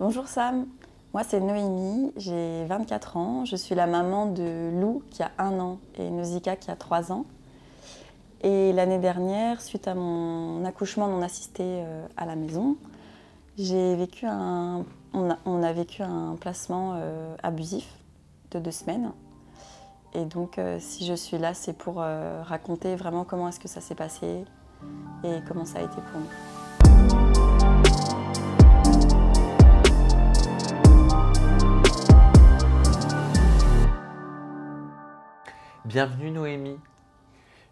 Bonjour Sam, moi c'est Noémie, j'ai 24 ans, je suis la maman de Lou qui a 1 an et Nausicaa qui a 3 ans. Et l'année dernière, suite à mon accouchement non assisté à la maison, on a vécu un placement abusif de 2 semaines. Et donc si je suis là, c'est pour raconter vraiment comment est-ce que ça s'est passé et comment ça a été pour nous. Bienvenue Noémie.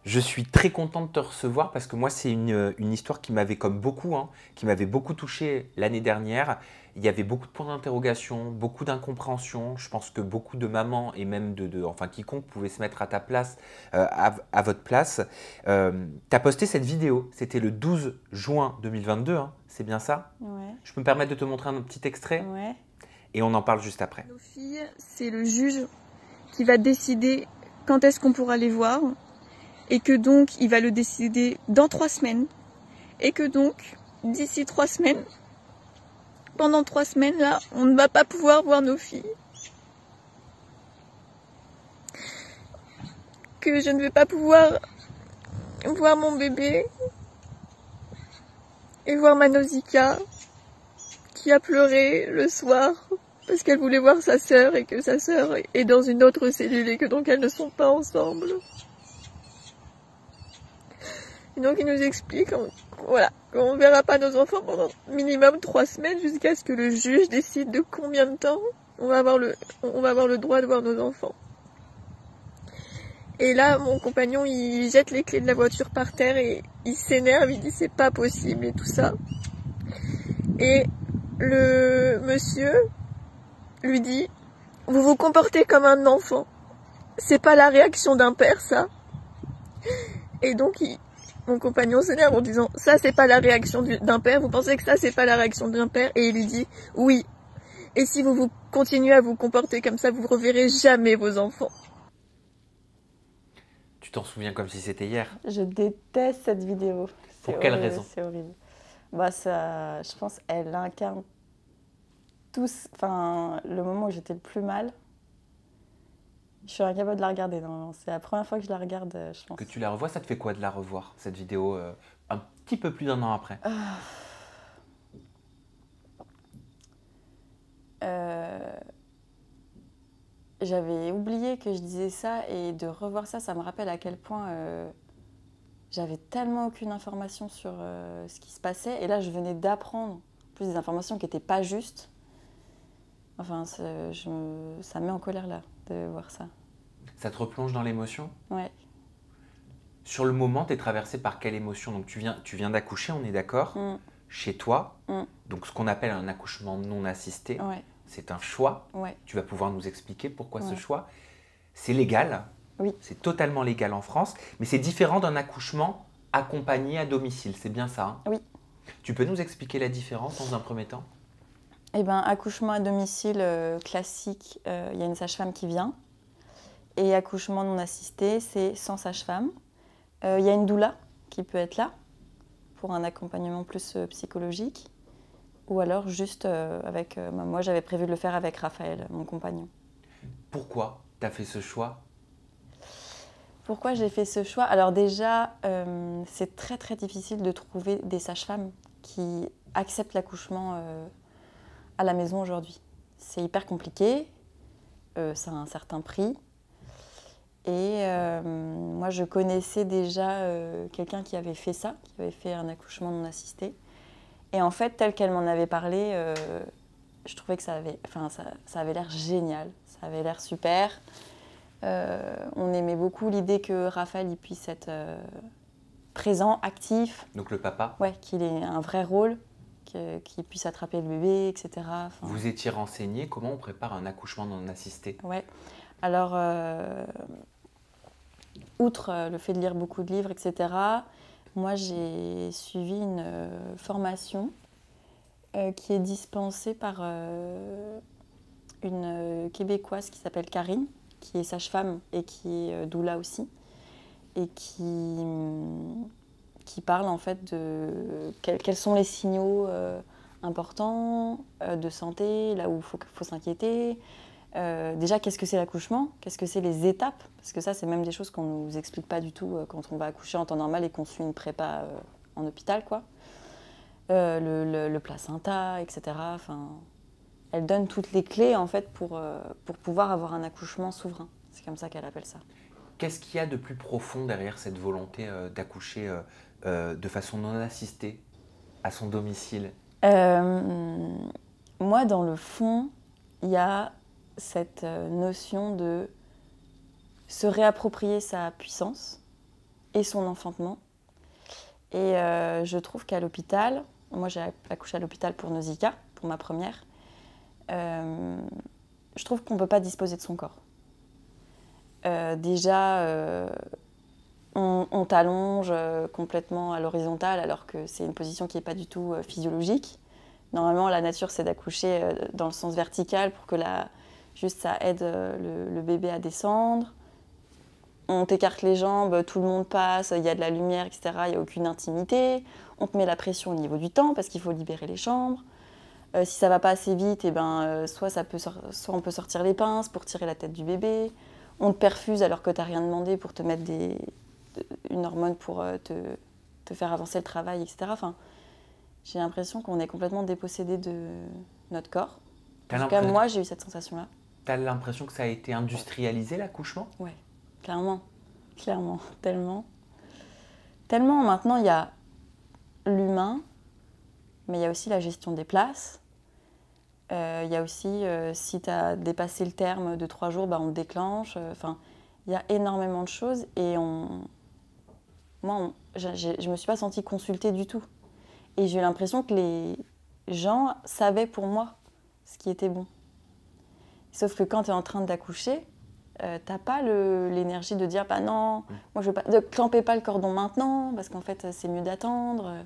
Je suis très content de te recevoir parce que moi c'est une histoire qui m'avait comme beaucoup, qui m'avait beaucoup touché l'année dernière. Il y avait beaucoup de points d'interrogation, beaucoup d'incompréhension. Je pense que beaucoup de mamans et même enfin quiconque pouvait se mettre à ta place, à votre place. Tu as posté cette vidéo, c'était le 12 juin 2022, c'est bien ça? Ouais. Je peux me permettre de te montrer un petit extrait? Ouais. Et on en parle juste après. Nos filles, c'est le juge qui va décider quand est-ce qu'on pourra les voir et que donc il va le décider dans 3 semaines et que donc d'ici 3 semaines, pendant 3 semaines là, on ne va pas pouvoir voir nos filles. Que je ne vais pas pouvoir voir mon bébé et voir ma Nausicaa qui a pleuré le soir parce qu'elle voulait voir sa sœur et que sa sœur est dans une autre cellule et que donc elles ne sont pas ensemble. Et donc il nous explique voilà, qu'on ne verra pas nos enfants pendant minimum 3 semaines jusqu'à ce que le juge décide de combien de temps on va avoir le droit de voir nos enfants. Et là, mon compagnon, il jette les clés de la voiture par terre et il s'énerve, il dit c'est pas possible et tout ça. Et le monsieur lui dit vous vous comportez comme un enfant. C'est pas la réaction d'un père, ça. Et donc, mon compagnon s'énerve en disant ça, c'est pas la réaction d'un père. Vous pensez que ça, c'est pas la réaction d'un père? Et il lui dit oui. Et si vous continuez à vous comporter comme ça, vous ne reverrez jamais vos enfants. Tu t'en souviens comme si c'était hier? Je déteste cette vidéo. Pour quelle raison? C'est horrible. Bah ça, je pense elle incarne le moment où j'étais le plus mal. Je suis incapable de la regarder. Non, c'est la première fois que je la regarde, je pense. Que tu la revois, ça te fait quoi de la revoir, cette vidéo, un petit peu plus d'1 an après? J'avais oublié que je disais ça et de revoir ça, ça me rappelle à quel point j'avais tellement aucune information sur ce qui se passait. Et là, je venais d'apprendre plus des informations qui n'étaient pas justes. Enfin, ça me met en colère là, de voir ça. Ça te replonge dans l'émotion? Ouais. Sur le moment, tu es traversée par quelle émotion? Donc tu viens d'accoucher, on est d'accord? Chez toi. Donc ce qu'on appelle un accouchement non assisté. Ouais. C'est un choix. Ouais. Tu vas pouvoir nous expliquer pourquoi ce choix. C'est légal. Oui. C'est totalement légal en France. Mais c'est différent d'un accouchement accompagné à domicile. C'est bien ça, Oui. Tu peux nous expliquer la différence dans un premier temps? Eh bien, accouchement à domicile classique, il y a une sage-femme qui vient. Et accouchement non assisté, c'est sans sage-femme. Il y a une doula qui peut être là pour un accompagnement plus psychologique. Ou alors juste avec... moi, j'avais prévu de le faire avec Raphaël, mon compagnon. Pourquoi tu as fait ce choix? Pourquoi j'ai fait ce choix? Alors déjà, c'est très très difficile de trouver des sages-femmes qui acceptent l'accouchement à la maison aujourd'hui. C'est hyper compliqué, ça a un certain prix. Et moi, je connaissais déjà quelqu'un qui avait fait ça, qui avait fait un accouchement non assisté. Et en fait, tel qu'elle m'en avait parlé, je trouvais que ça avait l'air génial, ça avait l'air super. On aimait beaucoup l'idée que Raphaël il puisse être présent, actif. Donc le papa? Ouais, qu'il ait un vrai rôle, qu'il puisse attraper le bébé, etc. Enfin, vous étiez renseigné comment on prépare un accouchement non assisté? Ouais. Alors, outre le fait de lire beaucoup de livres, etc., moi j'ai suivi une formation qui est dispensée par une Québécoise qui s'appelle Karine, qui est sage-femme et qui est doula aussi, et qui parle en fait de quels sont les signaux importants de santé, là où il faut s'inquiéter. Déjà, qu'est-ce que c'est l'accouchement? Qu'est-ce que c'est les étapes? Parce que ça, c'est même des choses qu'on ne nous explique pas du tout quand on va accoucher en temps normal et qu'on suit une prépa en hôpital, quoi. Le placenta, etc. Enfin, elle donne toutes les clés, en fait, pour pouvoir avoir un accouchement souverain. C'est comme ça qu'elle appelle ça. Qu'est-ce qu'il y a de plus profond derrière cette volonté d'accoucher de façon non assistée à son domicile? Moi, dans le fond, il y a cette notion de se réapproprier sa puissance et son enfantement. Et je trouve qu'à l'hôpital, moi j'ai accouché à l'hôpital pour Nausicaa, pour ma première, je trouve qu'on ne peut pas disposer de son corps. Déjà, on t'allonge complètement à l'horizontale alors que c'est une position qui n'est pas du tout physiologique. Normalement, la nature, c'est d'accoucher dans le sens vertical pour que juste ça aide le bébé à descendre. On t'écarte les jambes, tout le monde passe, il y a de la lumière, etc. Il n'y a aucune intimité. On te met la pression au niveau du temps parce qu'il faut libérer les chambres. Si ça ne va pas assez vite, soit on peut sortir les pinces pour tirer la tête du bébé. On te perfuse alors que tu n'as rien demandé pour te mettre une hormone pour te faire avancer le travail, etc. Enfin, j'ai l'impression qu'on est complètement dépossédé de notre corps. En tout cas, moi, j'ai eu cette sensation-là. Tu as l'impression que ça a été industrialisé, l'accouchement? Ouais, clairement, tellement. Tellement, maintenant, il y a l'humain, mais il y a aussi la gestion des places. Il y a aussi, si tu as dépassé le terme de 3 jours, on te déclenche. Enfin, il y a énormément de choses et je ne me suis pas sentie consultée du tout. Et j'ai eu l'impression que les gens savaient pour moi ce qui était bon. Sauf que quand tu es en train d'accoucher, t'as pas l'énergie de dire « non, moi je veux pas, ne clampez pas le cordon maintenant, parce qu'en fait c'est mieux d'attendre ».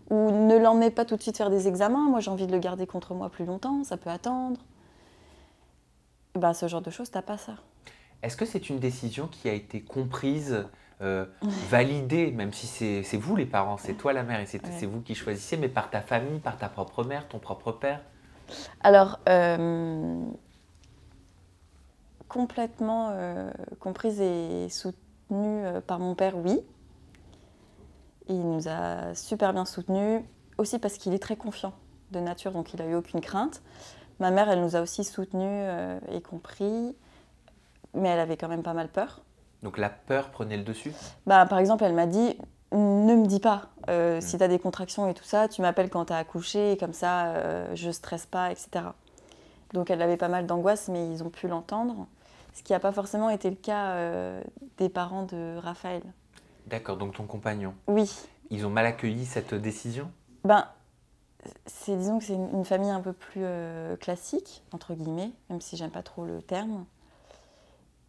Ou « ne l'emmenez pas tout de suite faire des examens, moi j'ai envie de le garder contre moi plus longtemps, ça peut attendre ». Ce genre de choses, t'as pas ça. Est-ce que c'est une décision qui a été comprise, validée, même si c'est vous les parents, c'est toi la mère et c'est vous qui choisissez, mais par ta famille, par ta propre mère, ton propre père? Alors, complètement comprise et soutenue par mon père, oui. Il nous a super bien soutenus, aussi parce qu'il est très confiant de nature, donc il n'a eu aucune crainte. Ma mère, elle nous a aussi soutenus et compris, mais elle avait quand même pas mal peur. Donc la peur prenait le dessus? Par exemple, elle m'a dit « ne me dis pas, si tu as des contractions et tout ça, tu m'appelles quand tu as accouché, et comme ça, je stresse pas, etc. » Donc elle avait pas mal d'angoisse, mais ils ont pu l'entendre, ce qui n'a pas forcément été le cas des parents de Raphaël. D'accord, donc ton compagnon. Oui. Ils ont mal accueilli cette décision? Disons que c'est une famille un peu plus classique, entre guillemets, même si j'aime pas trop le terme.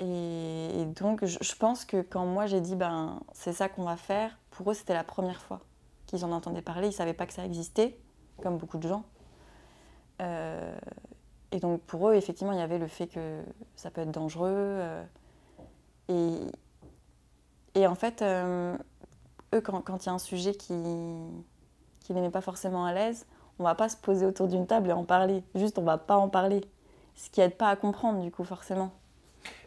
Et donc, je pense que quand moi j'ai dit c'est ça qu'on va faire, pour eux c'était la première fois qu'ils en entendaient parler. Ils ne savaient pas que ça existait, comme beaucoup de gens. Et donc pour eux, effectivement, il y avait le fait que ça peut être dangereux. Et en fait, eux, quand il y a un sujet qui les met pas forcément à l'aise, on va pas se poser autour d'une table et en parler. Juste, on va pas en parler. Ce qui aide pas à comprendre, du coup, forcément.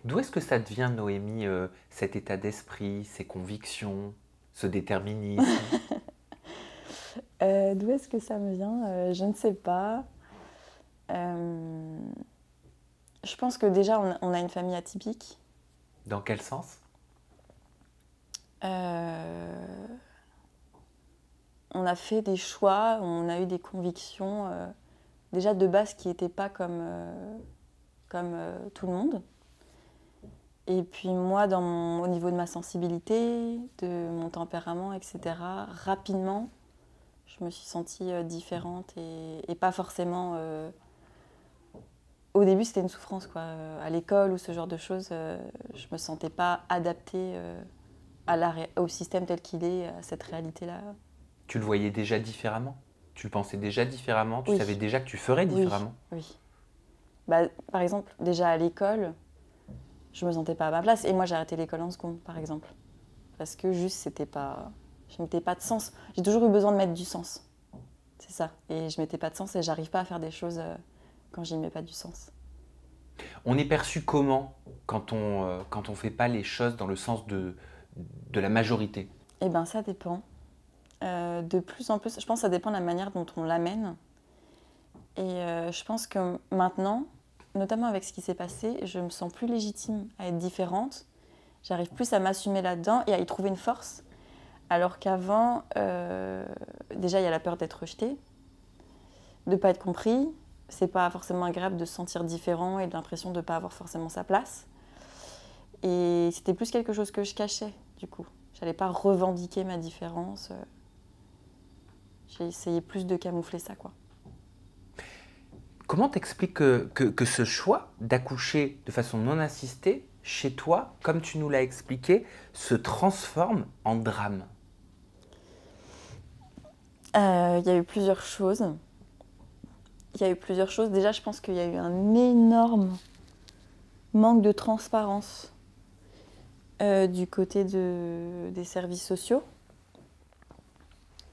D'où est-ce que ça devient, Noémie, cet état d'esprit, ces convictions, ce déterminisme? D'où est-ce que ça me vient? Je ne sais pas. Je pense que déjà, on a une famille atypique. Dans quel sens? On a fait des choix, on a eu des convictions, déjà de base qui n'étaient pas comme tout le monde. Et puis moi, au niveau de ma sensibilité, de mon tempérament, etc., rapidement, je me suis sentie différente et pas forcément... Au début, c'était une souffrance, quoi. À l'école ou ce genre de choses, je me sentais pas adaptée au système tel qu'il est, à cette réalité-là. Tu le voyais déjà différemment? Tu le pensais déjà différemment? Tu Oui. savais déjà que tu ferais différemment? Oui. Par exemple, déjà à l'école, je me sentais pas à ma place. Et moi, j'ai arrêté l'école en seconde, par exemple. Parce que juste, je mettais pas de sens. J'ai toujours eu besoin de mettre du sens. C'est ça. Et je mettais pas de sens et j'arrive pas à faire des choses quand j'y mets pas du sens. On est perçu comment quand on fait pas les choses dans le sens de la majorité? Eh ben ça dépend. De plus en plus, je pense que ça dépend de la manière dont on l'amène. Et je pense que maintenant, notamment avec ce qui s'est passé, je me sens plus légitime à être différente. J'arrive plus à m'assumer là-dedans et à y trouver une force. Alors qu'avant, déjà, il y a la peur d'être rejeté, de ne pas être compris. C'est pas forcément agréable de se sentir différent et de l'impression de ne pas avoir forcément sa place. Et c'était plus quelque chose que je cachais, du coup. J'allais pas revendiquer ma différence. J'ai essayé plus de camoufler ça, quoi. Comment t'expliques que ce choix d'accoucher de façon non assistée, chez toi, comme tu nous l'as expliqué, se transforme en drame? Il y a eu plusieurs choses. Déjà, je pense qu'il y a eu un énorme manque de transparence du côté des services sociaux,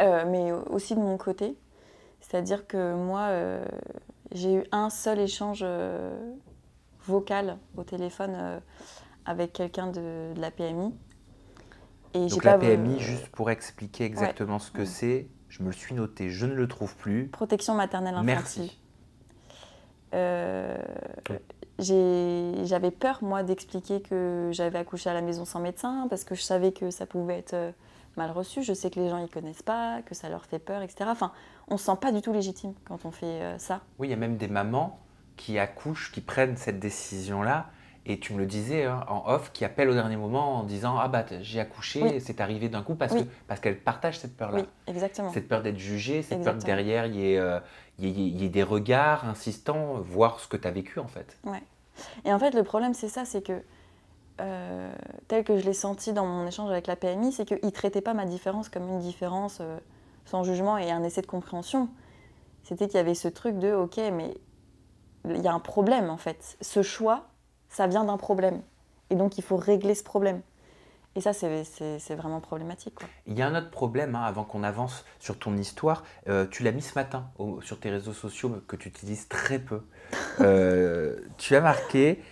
mais aussi de mon côté. C'est-à-dire que moi, j'ai eu un seul échange vocal au téléphone avec quelqu'un de la PMI. Et Donc la PMI, juste pour expliquer exactement ce que c'est, je me le suis noté, je ne le trouve plus. Protection maternelle infantile. Merci. J'avais peur, moi, d'expliquer que j'avais accouché à la maison sans médecin, parce que je savais que ça pouvait être mal reçu. Je sais que les gens ne connaissent pas, que ça leur fait peur, etc. Enfin, on ne se sent pas du tout légitime quand on fait ça. Oui, il y a même des mamans qui accouchent, qui prennent cette décision-là, et tu me le disais hein, en off, qui appellent au dernier moment en disant « Ah bah j'ai accouché, et c'est arrivé d'un coup » parce qu'elles partagent cette peur-là. Oui, exactement. Cette peur d'être jugée, cette peur que derrière il y ait des regards insistants, voir ce que tu as vécu en fait. Ouais. Et en fait, le problème, c'est ça, c'est que, tel que je l'ai senti dans mon échange avec la PMI, c'est qu'ils ne traitaient pas ma différence comme une différence sans jugement et un essai de compréhension. C'était qu'il y avait ce truc de, ok, mais il y a un problème en fait. Ce choix, ça vient d'un problème. Et donc, il faut régler ce problème. Et ça, c'est vraiment problématique, quoi. Il y a un autre problème, hein, avant qu'on avance sur ton histoire. Tu l'as mis ce matin sur tes réseaux sociaux que tu utilises très peu. Tu as marqué,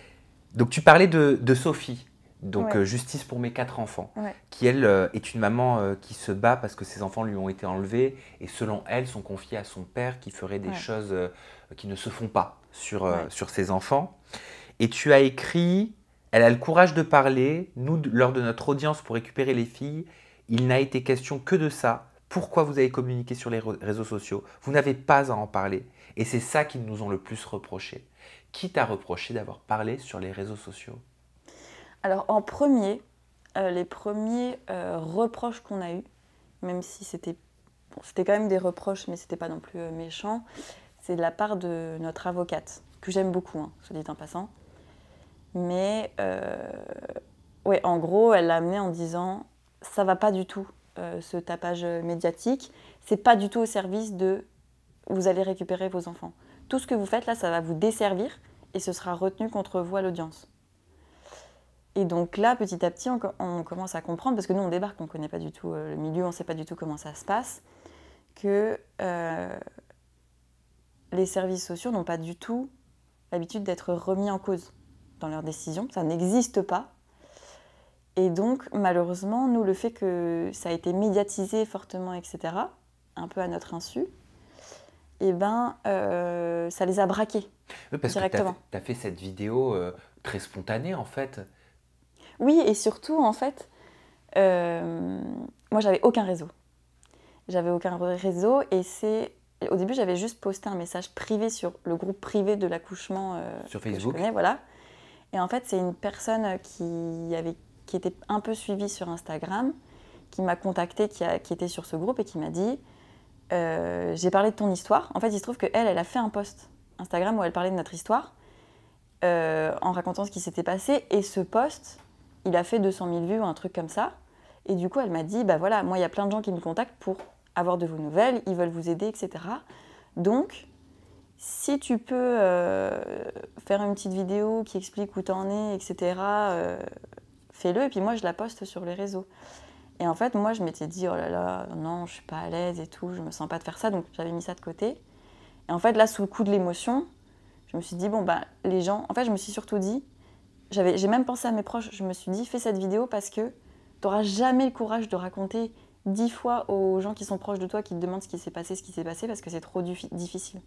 donc tu parlais de Sophie, donc Justice pour mes 4 enfants, qui elle est une maman qui se bat parce que ses enfants lui ont été enlevés et selon elle sont confiés à son père qui ferait des choses qui ne se font pas sur ses enfants. Et tu as écrit... Elle a le courage de parler. Nous, lors de notre audience pour récupérer les filles, il n'a été question que de ça. Pourquoi vous avez communiqué sur les réseaux sociaux? Vous n'avez pas à en parler. Et c'est ça qu'ils nous ont le plus reproché. Qui t'a reproché d'avoir parlé sur les réseaux sociaux? Alors, en premier, les premiers reproches qu'on a eus, même si c'était quand même des reproches, mais c'était pas non plus méchant, c'est de la part de notre avocate, que j'aime beaucoup, hein, soit dit en passant. Mais en gros, elle l'a amené en disant « ça va pas du tout, ce tapage médiatique, c'est pas du tout au service de vous allez récupérer vos enfants. Tout ce que vous faites là, ça va vous desservir et ce sera retenu contre vous à l'audience. » Et donc là, petit à petit, on commence à comprendre, parce que nous on débarque, on ne connaît pas du tout le milieu, on ne sait pas du tout comment ça se passe, que les services sociaux n'ont pas du tout l'habitude d'être remis en cause dans leurs décisions, ça n'existe pas. Et donc, malheureusement, nous, le fait que ça a été médiatisé fortement, etc., un peu à notre insu, eh ben, ça les a braqués directement. Que tu as fait cette vidéo très spontanée, en fait. Oui, et surtout, en fait, moi, j'avais aucun réseau. J'avais aucun réseau, et au début, j'avais juste posté un message privé sur le groupe privé de l'accouchement sur Facebook. Que je connais, voilà. Et en fait, c'est une personne qui était un peu suivie sur Instagram, qui m'a contactée, qui était sur ce groupe et qui m'a dit j'ai parlé de ton histoire. En fait, il se trouve qu'elle a fait un post Instagram où elle parlait de notre histoire en racontant ce qui s'était passé. Et ce post, il a fait 200 000 vues ou un truc comme ça. Et du coup, elle m'a dit bah voilà, moi, il y a plein de gens qui me contactent pour avoir de vos nouvelles, ils veulent vous aider, etc. Donc, si tu peux faire une petite vidéo qui explique où t'en es, etc., fais-le. Et puis moi, je la poste sur les réseaux. Et en fait, moi, je m'étais dit, oh là là, non, je suis pas à l'aise et tout, je me sens pas de faire ça, donc j'avais mis ça de côté. Et en fait, là, sous le coup de l'émotion, je me suis dit, bon, bah, les gens... En fait, je me suis surtout dit, j'ai même pensé à mes proches, je me suis dit, fais cette vidéo parce que tu n'auras jamais le courage de raconter 10 fois aux gens qui sont proches de toi, qui te demandent ce qui s'est passé, parce que c'est trop difficile.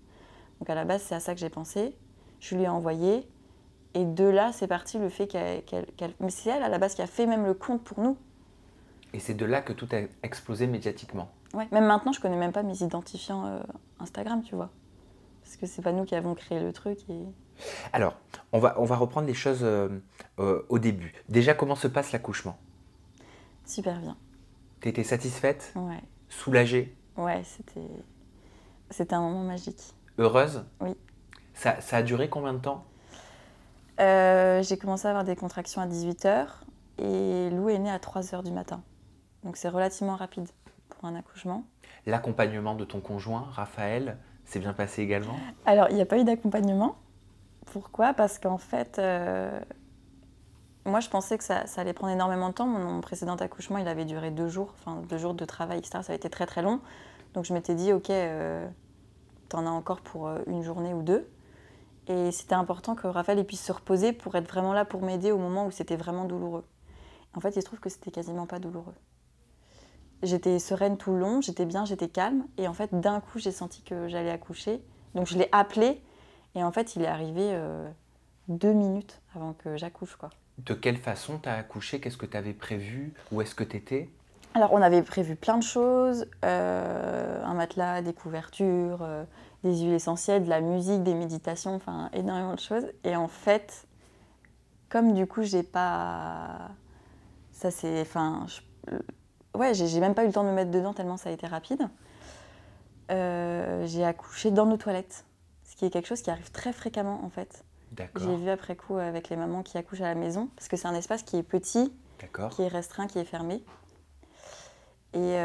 Donc à la base, c'est à ça que j'ai pensé. Je lui ai envoyé. Et de là, c'est parti le fait qu'elle... Mais c'est elle, à la base, qui a fait même le compte pour nous. Et c'est de là que tout a explosé médiatiquement. Ouais, même maintenant, je connais même pas mes identifiants Instagram, tu vois. Parce que c'est pas nous qui avons créé le truc. Et... Alors, on va reprendre les choses au début. Déjà, comment se passe l'accouchement? Super bien. T'étais satisfaite? Ouais. Soulagée? Ouais, c'était un moment magique. Heureuse? Oui. Ça a duré combien de temps? J'ai commencé à avoir des contractions à 18h et Lou est né à 3h du matin. Donc c'est relativement rapide pour un accouchement. L'accompagnement de ton conjoint, Raphaël, s'est bien passé également? Alors, il n'y a pas eu d'accompagnement. Pourquoi? Parce qu'en fait, moi, je pensais que ça allait prendre énormément de temps. Mon précédent accouchement, il avait duré 2 jours, enfin 2 jours de travail, etc. Ça a été très très long. Donc je m'étais dit, ok, t'en as encore pour une journée ou deux. Et c'était important que Raphaël il puisse se reposer pour être vraiment là pour m'aider au moment où c'était vraiment douloureux. En fait, il se trouve que c'était quasiment pas douloureux. J'étais sereine tout le long, j'étais bien, j'étais calme. Et en fait, d'un coup, j'ai senti que j'allais accoucher. Donc je l'ai appelé. Et en fait, il est arrivé 2 minutes avant que j'accouche, quoi. De quelle façon t'as accouché? Qu'est-ce que t'avais prévu? Où est-ce que t'étais? Alors, on avait prévu plein de choses. Un matelas, des couvertures, des huiles essentielles, de la musique, des méditations, enfin, énormément de choses. Et en fait, comme du coup, j'ai pas... Ça, c'est... Enfin, ouais, j'ai même pas eu le temps de me mettre dedans tellement ça a été rapide. J'ai accouché dans nos toilettes. Ce qui est quelque chose qui arrive très fréquemment, en fait. D'accord. J'ai vu après coup avec les mamans qui accouchent à la maison, parce que c'est un espace qui est petit, D'accord. qui est restreint, qui est fermé. Et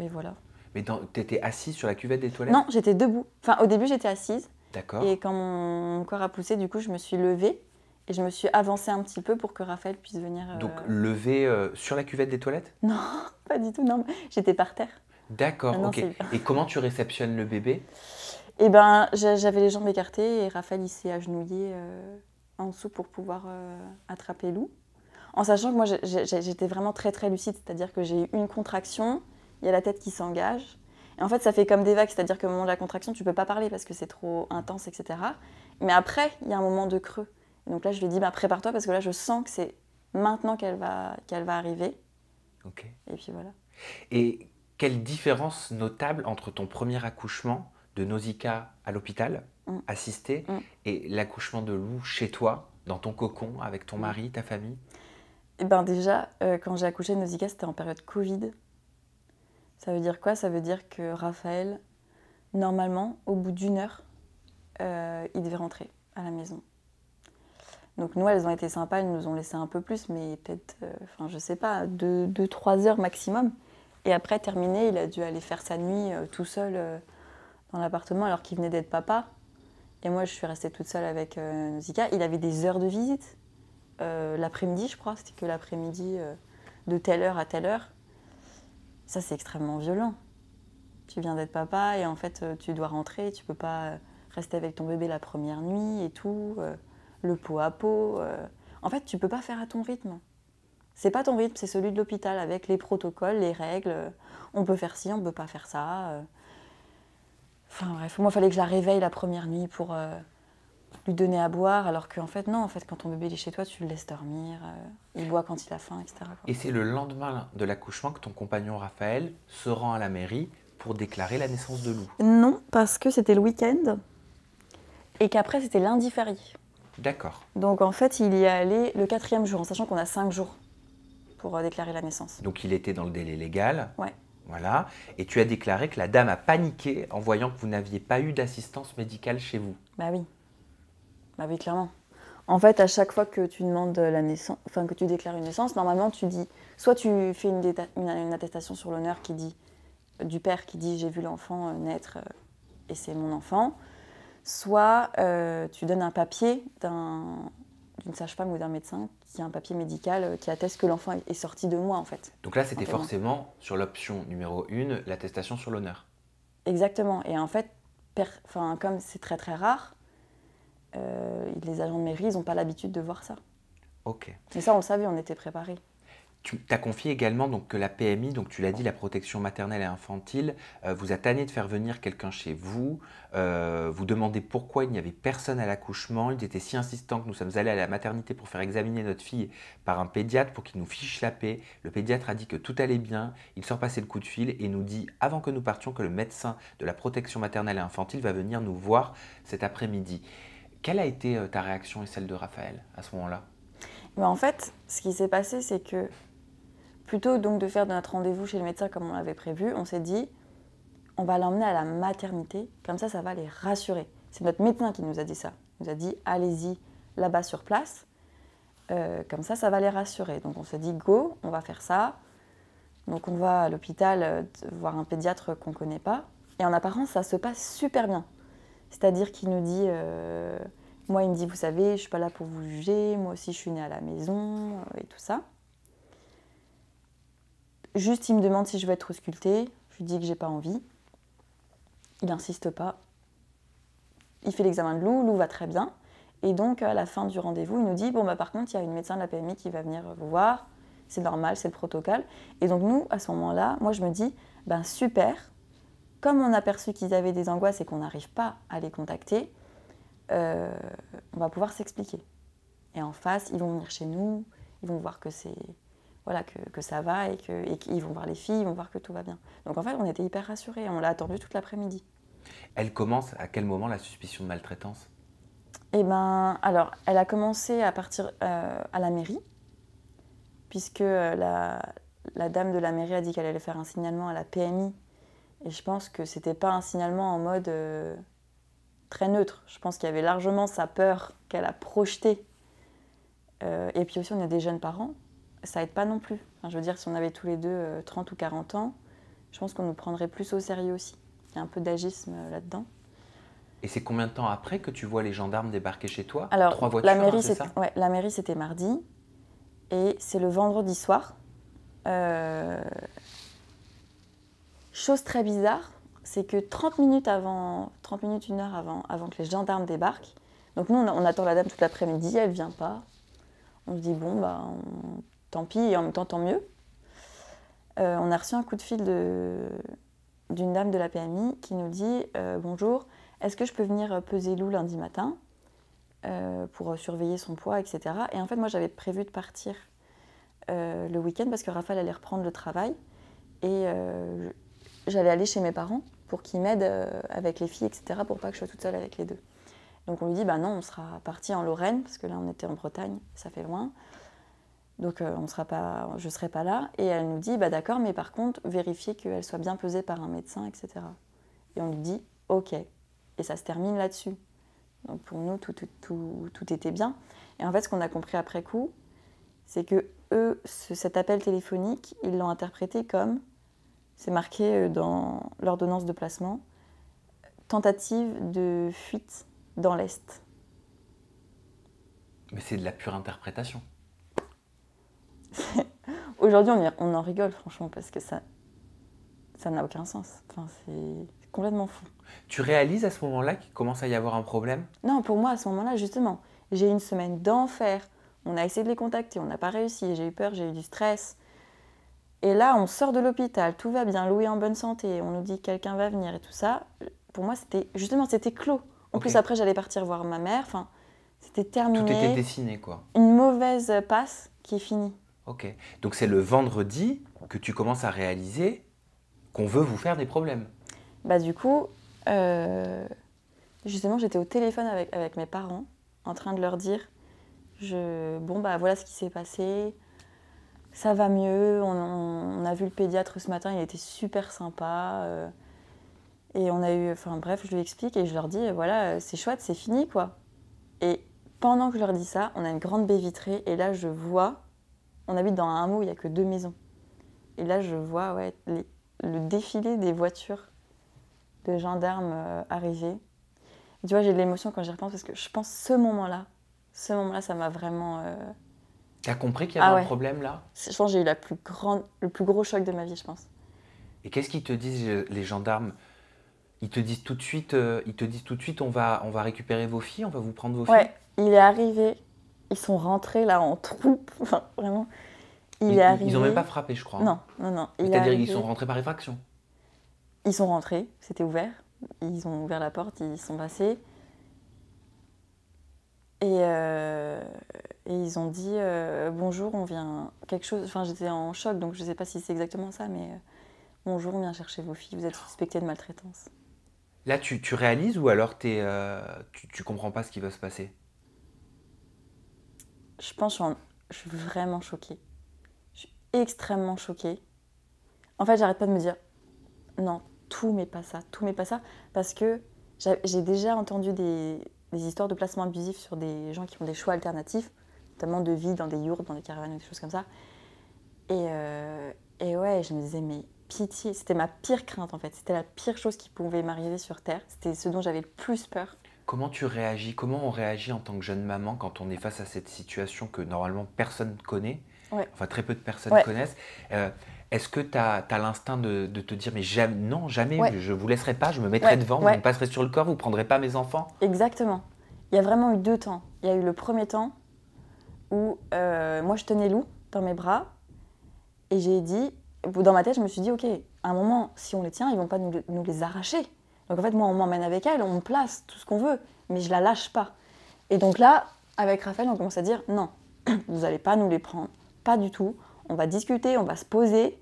voilà. Mais t'étais assise sur la cuvette des toilettes? Non, j'étais debout. Enfin, au début, j'étais assise. D'accord. Et quand mon corps a poussé, du coup, je me suis levée. Et je me suis avancée un petit peu pour que Raphaël puisse venir... Donc, levée sur la cuvette des toilettes? Non, pas du tout, non. J'étais par terre. D'accord, Ah non, ok. Et comment tu réceptionnes le bébé? Eh ben, j'avais les jambes écartées et Raphaël, il s'est agenouillé en dessous pour pouvoir attraper Lou. En sachant que moi, j'étais vraiment très, très lucide. C'est-à-dire que j'ai eu une contraction, il y a la tête qui s'engage. Et en fait, ça fait comme des vagues. C'est-à-dire qu'au moment de la contraction, tu ne peux pas parler parce que c'est trop intense, etc. Mais après, il y a un moment de creux. Et donc là, je lui dis, bah, prépare-toi parce que là, je sens que c'est maintenant qu'elle va arriver. Ok. Et puis voilà. Et quelle différence notable entre ton premier accouchement de Nausicaa à l'hôpital, assisté, et l'accouchement de Lou chez toi, dans ton cocon, avec ton mari, ta famille? Eh ben déjà, quand j'ai accouché de Nausicaa, c'était en période Covid. Ça veut dire quoi? Ça veut dire que Raphaël, normalement, au bout d'1 heure, il devait rentrer à la maison. Donc nous, elles ont été sympas, elles nous ont laissé un peu plus, mais peut-être, enfin je sais pas, 2-3 heures maximum. Et après, terminé, il a dû aller faire sa nuit tout seul dans l'appartement alors qu'il venait d'être papa. Et moi, je suis restée toute seule avec Nausicaa. Il avait des heures de visite. L'après-midi, je crois, c'était que l'après-midi de telle heure à telle heure. Ça, c'est extrêmement violent. Tu viens d'être papa et en fait, tu dois rentrer. Tu peux pas rester avec ton bébé la première nuit et tout. Le pot à pot. En fait, tu peux pas faire à ton rythme. C'est pas ton rythme, c'est celui de l'hôpital avec les protocoles, les règles. On peut faire ci, on peut pas faire ça. Enfin bref, moi, il fallait que je la réveille la première nuit pour lui donner à boire, alors qu'en fait, non, en fait, quand ton bébé est chez toi, tu le laisses dormir, il boit quand il a faim, etc. Et c'est le lendemain de l'accouchement que ton compagnon Raphaël se rend à la mairie pour déclarer la naissance de Lou? Non, parce que c'était le week-end et qu'après, c'était lundi férié. D'accord. Donc en fait, il y est allé le 4e jour, en sachant qu'on a 5 jours pour déclarer la naissance. Donc il était dans le délai légal. Ouais. Voilà. Et tu as déclaré que la dame a paniqué en voyant que vous n'aviez pas eu d'assistance médicale chez vous. Bah oui. Bah oui, clairement. En fait, à chaque fois que tu demandes la naissance, enfin que tu déclares une naissance, normalement tu dis, soit tu fais une attestation sur l'honneur qui dit, du père qui dit j'ai vu l'enfant naître et c'est mon enfant, soit tu donnes un papier d'une sage-femme ou d'un médecin qui a un papier médical qui atteste que l'enfant est sorti de moi, en fait. Donc là, c'était forcément sur l'option numéro 1, l'attestation sur l'honneur. Exactement. Et en fait, comme c'est très très rare, les agents de mairie, ils n'ont pas l'habitude de voir ça. Ok. Et ça, on le savait, on était préparés. Tu as confié également donc, que la PMI, donc tu l'as dit, la protection maternelle et infantile, vous a tanné de faire venir quelqu'un chez vous. Vous demandez pourquoi il n'y avait personne à l'accouchement. Il était si insistant que nous sommes allés à la maternité pour faire examiner notre fille par un pédiatre pour qu'il nous fiche la paix. Le pédiatre a dit que tout allait bien. Il sort passer le coup de fil et nous dit, avant que nous partions, que le médecin de la protection maternelle et infantile va venir nous voir cet après-midi. Quelle a été ta réaction et celle de Raphaël à ce moment-là? En fait, ce qui s'est passé, c'est que plutôt donc de faire notre rendez-vous chez le médecin comme on l'avait prévu, on s'est dit, on va l'emmener à la maternité, comme ça va les rassurer. C'est notre médecin qui nous a dit ça. Il nous a dit, allez-y là-bas sur place, comme ça va les rassurer. Donc on s'est dit, go, on va faire ça. Donc on va à l'hôpital voir un pédiatre qu'on ne connaît pas. Et en apparence, ça se passe super bien. C'est-à-dire qu'il nous dit, moi il me dit, vous savez, je ne suis pas là pour vous juger, moi aussi je suis née à la maison, et tout ça. Juste, il me demande si je veux être auscultée. Je lui dis que j'ai pas envie. Il n'insiste pas. Il fait l'examen de Lou. Lou va très bien. Et donc, à la fin du rendez-vous, il nous dit, bon, par contre, il y a une médecin de la PMI qui va venir vous voir. C'est normal, c'est le protocole. Et donc, nous, à ce moment-là, moi, je me dis, super. Comme on a perçu qu'ils avaient des angoisses et qu'on n'arrive pas à les contacter, on va pouvoir s'expliquer. Et en face, ils vont venir chez nous. Ils vont voir que c'est... Voilà, que ça va et qu'ils vont voir les filles, ils vont voir que tout va bien. Donc en fait, on était hyper rassurés, on l'a attendu toute l'après-midi. Elle commence à quel moment la suspicion de maltraitance? Alors, elle a commencé à partir à la mairie, puisque la dame de la mairie a dit qu'elle allait faire un signalement à la PMI. Et je pense que c'était pas un signalement en mode très neutre. Je pense qu'il y avait largement sa peur qu'elle a projetée. Et puis aussi, on est des jeunes parents. Ça aide pas non plus. Enfin, je veux dire, si on avait tous les deux 30 ou 40 ans, je pense qu'on nous prendrait plus au sérieux aussi. Il y a un peu d'agisme là-dedans. Et c'est combien de temps après que tu vois les gendarmes débarquer chez toi? Alors, 3 voitures, c'est ça? Ouais, la mairie, c'était mardi. Et c'est le vendredi soir. Chose très bizarre, c'est que 30 minutes, 1 heure avant que les gendarmes débarquent, donc nous, on attend la dame toute l'après-midi, elle vient pas. On se dit, bon, tant pis, et en même temps, tant mieux. On a reçu un coup de fil d'une dame de la PMI qui nous dit « Bonjour, est-ce que je peux venir peser Lou lundi matin pour surveiller son poids, etc. » Et en fait, moi, j'avais prévu de partir le week-end parce que Raphaël allait reprendre le travail. Et j'allais aller chez mes parents pour qu'ils m'aident avec les filles, etc. pour pas que je sois toute seule avec les deux. Donc on lui dit « Non, on sera parti en Lorraine, parce que là, on était en Bretagne, ça fait loin. » Donc je ne serai pas là. Et elle nous dit, d'accord, mais par contre, vérifiez qu'elle soit bien pesée par un médecin, etc. Et on lui dit, ok. Et ça se termine là-dessus. Donc pour nous, tout était bien. Et en fait, ce qu'on a compris après coup, c'est que eux, cet appel téléphonique, ils l'ont interprété comme, c'est marqué dans l'ordonnance de placement, tentative de fuite dans l'Est. Mais c'est de la pure interprétation. Aujourd'hui, on en rigole, franchement, parce que ça n'a aucun sens. Enfin, c'est complètement fou. Tu réalises à ce moment-là qu'il commence à y avoir un problème? Non, pour moi, à ce moment-là, justement, j'ai eu une semaine d'enfer. On a essayé de les contacter, on n'a pas réussi. J'ai eu peur, j'ai eu du stress. Et là, on sort de l'hôpital, tout va bien, Louis est en bonne santé, on nous dit que quelqu'un va venir et tout ça. Pour moi, c'était clos. En plus, après, j'allais partir voir ma mère. Enfin, c'était terminé. Tout était dessiné, quoi. Une mauvaise passe qui est finie. Ok. Donc c'est le vendredi que tu commences à réaliser qu'on veut vous faire des problèmes. Du coup, justement, j'étais au téléphone avec mes parents, en train de leur dire, voilà ce qui s'est passé, ça va mieux, on a vu le pédiatre ce matin, il était super sympa, et on a eu, enfin bref, je lui explique et je leur dis, voilà, c'est chouette, c'est fini, quoi. Et pendant que je leur dis ça, on a une grande baie vitrée, et là, je vois, on habite dans un hameau, il n'y a que 2 maisons. Et là, je vois le défilé des voitures de gendarmes arriver. Et tu vois, j'ai de l'émotion quand j'y repense parce que je pense ce moment-là, Ce moment-là, ça m'a vraiment... T'as compris qu'il y avait Ah un ouais. problème là? Je pense que j'ai eu le plus gros choc de ma vie, je pense. Et qu'est-ce qu'ils te disent les gendarmes? Ils te disent tout de suite, on va récupérer vos filles, on va vous prendre vos filles? Ouais, il est arrivé, ils sont rentrés là en troupe, enfin vraiment, il Mais est arrivé... ils ont même pas frappé, je crois. Non, non, non, il est C'est-à-dire qu'ils arrivé, sont rentrés par effraction. ils sont rentrés, c'était ouvert, ils ont ouvert la porte, ils sont passés, et ils ont dit bonjour, on vient quelque chose, enfin j'étais en choc donc je sais pas si c'est exactement ça, mais bonjour, on vient chercher vos filles, vous êtes suspectés de maltraitance. Là, tu réalises ou alors tu comprends pas ce qui va se passer? Je pense que je suis vraiment choquée, je suis extrêmement choquée. En fait, j'arrête pas de me dire non, tout mais pas ça, tout mais pas ça, parce que j'ai déjà entendu des histoires de placement abusif sur des gens qui ont des choix alternatifs, notamment de vie dans des yurts, dans des caravanes, des choses comme ça. Et ouais, je me disais, mais pitié, c'était ma pire crainte en fait, c'était la pire chose qui pouvait m'arriver sur Terre, c'était ce dont j'avais le plus peur. Comment tu réagis? Comment on réagit en tant que jeune maman quand on est face à cette situation que normalement personne ne connaît? Ouais. Enfin, très peu de personnes Ouais. connaissent. Est-ce que tu as l'instinct de te dire, mais jamais, non, jamais, Ouais. je vous laisserai pas, je me mettrai Ouais. devant, vous Ouais. me passerez sur le corps, vous prendrez pas mes enfants? Exactement. Il y a vraiment eu 2 temps. Il y a eu le premier temps où moi je tenais Lou dans mes bras et j'ai dit, dans ma tête je me suis dit ok, à un moment si on les tient ils vont pas nous les arracher. Donc en fait moi on m'emmène avec elle, on me place, tout ce qu'on veut, mais je la lâche pas. Et donc là avec Raphaël on commence à dire non, vous allez pas nous les prendre, pas du tout, on va discuter, on va se poser.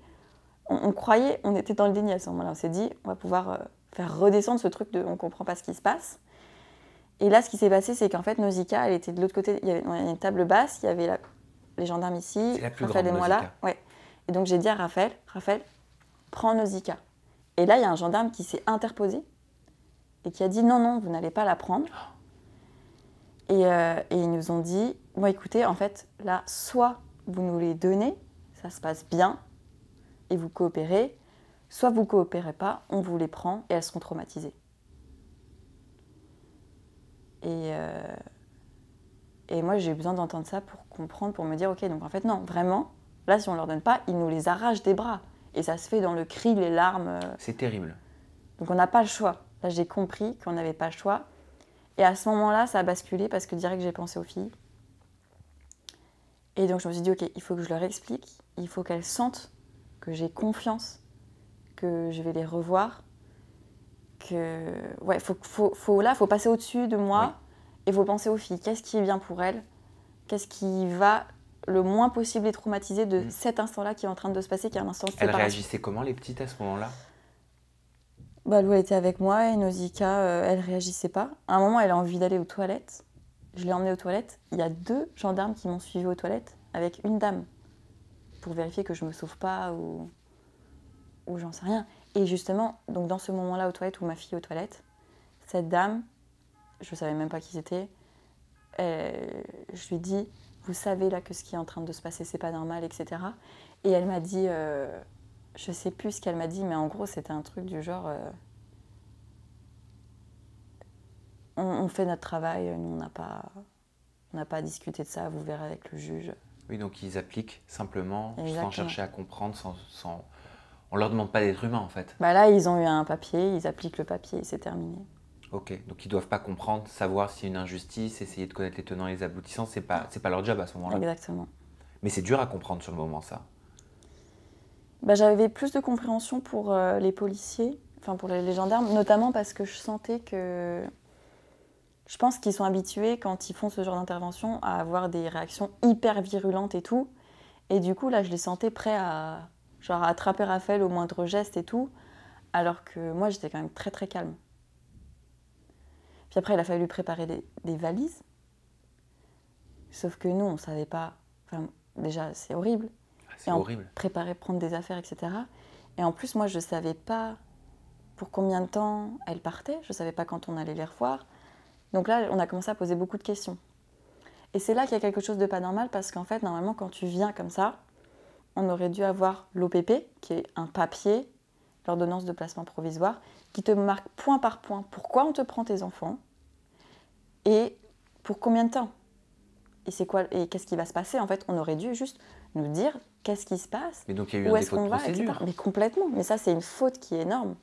On croyait, on était dans le déni à ce moment-là, on s'est dit on va pouvoir faire redescendre ce truc de on comprend pas ce qui se passe. Et là, ce qui s'est passé, c'est qu'en fait, Nausicaa, elle était de l'autre côté. Il y avait une table basse, il y avait les gendarmes ici, C'est la plus Raphaël et grande, moi là. Nausicaa. Ouais. Et donc j'ai dit à Raphaël, prends Nausicaa. Et là, il y a un gendarme qui s'est interposé et qui a dit non, non, vous n'allez pas la prendre. Et ils nous ont dit, bon écoutez, en fait, là, soit vous nous les donnez, ça se passe bien, et vous coopérez, soit vous coopérez pas, on vous les prend et elles seront traumatisées. Et moi, j'ai eu besoin d'entendre ça pour comprendre, pour me dire, ok, donc en fait, non, vraiment, là, si on ne leur donne pas, ils nous les arrachent des bras. Et ça se fait dans le cri, les larmes. C'est terrible. Donc on n'a pas le choix. Là, j'ai compris qu'on n'avait pas le choix. Et à ce moment-là, ça a basculé parce que direct, j'ai pensé aux filles. Et donc, je me suis dit, ok, il faut que je leur explique, il faut qu'elles sentent que j'ai confiance, que je vais les revoir, que ouais, faut passer au-dessus de moi. Oui. Et il faut penser aux filles. Qu'est-ce qui est bien pour elles? Qu'est-ce qui va le moins possible les traumatiser de cet instant-là qui est en train de se passer, qui est un instant de Elles séparation. réagissaient comment, les petites, à ce moment-là? Bah, Lou était avec moi et Nausicaa, elle réagissait pas. À un moment, elle a envie d'aller aux toilettes. Je l'ai emmenée aux toilettes. Il y a 2 gendarmes qui m'ont suivie aux toilettes avec une dame pour vérifier que je me sauve pas ou j'en sais rien. Et justement, donc dans ce moment-là aux toilettes où ma fille est aux toilettes, cette dame, je savais même pas qui c'était, je lui dis, vous savez là que ce qui est en train de se passer, c'est pas normal, etc. Et elle m'a dit, je sais plus ce qu'elle m'a dit, mais en gros, c'était un truc du genre, on fait notre travail, nous, on n'a pas à discuter de ça, vous verrez avec le juge. Oui, donc ils appliquent simplement, Exactement. sans chercher à comprendre, on leur demande pas d'être humain, en fait. Bah là, ils ont eu un papier, ils appliquent le papier et c'est terminé. Ok, donc ils doivent pas comprendre, savoir s'il y a une injustice, essayer de connaître les tenants et les aboutissants, c'est pas leur job à ce moment-là. Exactement. Mais c'est dur à comprendre sur le moment, ça. Bah, j'avais plus de compréhension pour les policiers, enfin pour les gendarmes, notamment parce que je sentais que... Je pense qu'ils sont habitués, quand ils font ce genre d'intervention, à avoir des réactions hyper virulentes et tout. Et du coup, là, je les sentais prêts à attraper Raphaël au moindre geste et tout, alors que moi, j'étais quand même très très calme. Puis après, il a fallu préparer des valises. Sauf que nous, on ne savait pas... Enfin, déjà, c'est horrible. C'est horrible. Préparer, prendre des affaires, etc. Et en plus, moi, je ne savais pas pour combien de temps elles partaient. Je ne savais pas quand on allait les revoir. Donc là, on a commencé à poser beaucoup de questions. Et c'est là qu'il y a quelque chose de pas normal, parce qu'en fait, normalement, quand tu viens comme ça, on aurait dû avoir l'OPP, qui est un papier, l'ordonnance de placement provisoire, qui te marque point par point pourquoi on te prend tes enfants et pour combien de temps. Et c'est quoi, et qu'est-ce qui va se passer? En fait, on aurait dû juste nous dire qu'est-ce qui se passe, Mais donc il y a eu où un est-ce défaut de qu'on va, etc. procédure. Mais complètement. Mais ça, c'est une faute qui est énorme.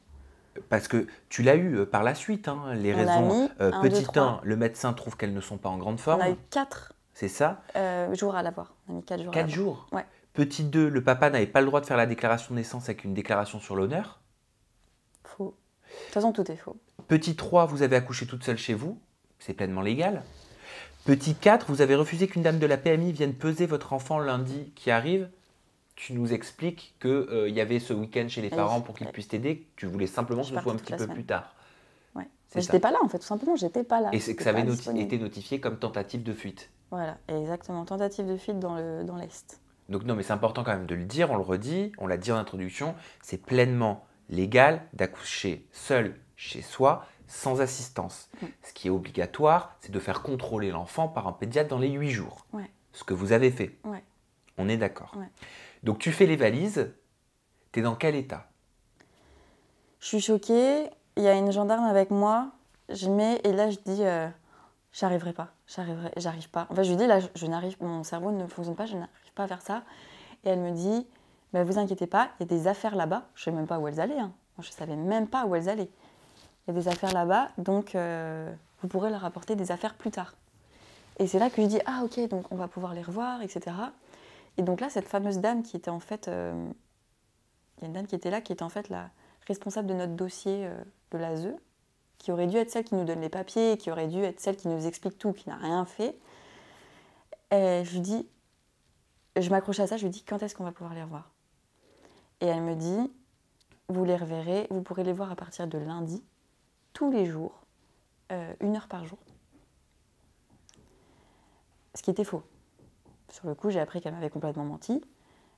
Parce que tu l'as eu par la suite, hein, les On a raisons. mis 1, 2, Petit 3. 1, le médecin trouve qu'elles ne sont pas en grande On a forme. eu 4 C'est ça? jours à l'avoir. On a mis 4 jours à 4 l'avoir. jours. Ouais. Petit 2, le papa n'avait pas le droit de faire la déclaration de naissance avec une déclaration sur l'honneur. Faux. De toute façon, tout est faux. Petit 3, vous avez accouché toute seule chez vous. C'est pleinement légal. Petit 4, vous avez refusé qu'une dame de la PMI vienne peser votre enfant lundi qui arrive. Tu nous expliques qu'il y avait ce week-end chez les parents pour qu'ils puissent t'aider. Que tu voulais simplement que ce soit un petit peu plus tard. Ouais. C'est Mais ça. j'étais pas là, en fait, tout simplement, j'étais pas là. Et c'est que J'étais ça avait pas disponible. été notifié comme tentative de fuite. Voilà, exactement. Tentative de fuite dans l'Est. Donc non, mais c'est important quand même de le dire, on le redit, on l'a dit en introduction, c'est pleinement légal d'accoucher seul chez soi, sans assistance. Ce qui est obligatoire, c'est de faire contrôler l'enfant par un pédiatre dans les 8 jours. Ouais. Ce que vous avez fait. Ouais. On est d'accord. Ouais. Donc tu fais les valises, t'es dans quel état? Je suis choquée, il y a une gendarme avec moi, et là je dis, j'arriverai pas, j'arrive pas. En fait, je lui dis, là, mon cerveau ne fonctionne pas, je n'arrive pas à faire ça. Et elle me dit, bah, vous inquiétez pas, il y a des affaires là-bas. Je ne savais même pas où elles allaient. Hein. Moi, je ne savais même pas où elles allaient. Il y a des affaires là-bas, donc vous pourrez leur apporter des affaires plus tard. Et c'est là que je dis, ah ok, donc on va pouvoir les revoir, etc. Et donc là, cette fameuse dame qui était en fait... il y a une dame qui était là, qui était en fait la responsable de notre dossier de l'ASE, qui aurait dû être celle qui nous donne les papiers, qui aurait dû être celle qui nous explique tout, qui n'a rien fait. Et je lui dis... Je m'accroche à ça, je lui dis, quand est-ce qu'on va pouvoir les revoir? Et elle me dit, vous les reverrez, vous pourrez les voir à partir de lundi, tous les jours, 1 heure par jour. Ce qui était faux. Sur le coup, j'ai appris qu'elle m'avait complètement menti.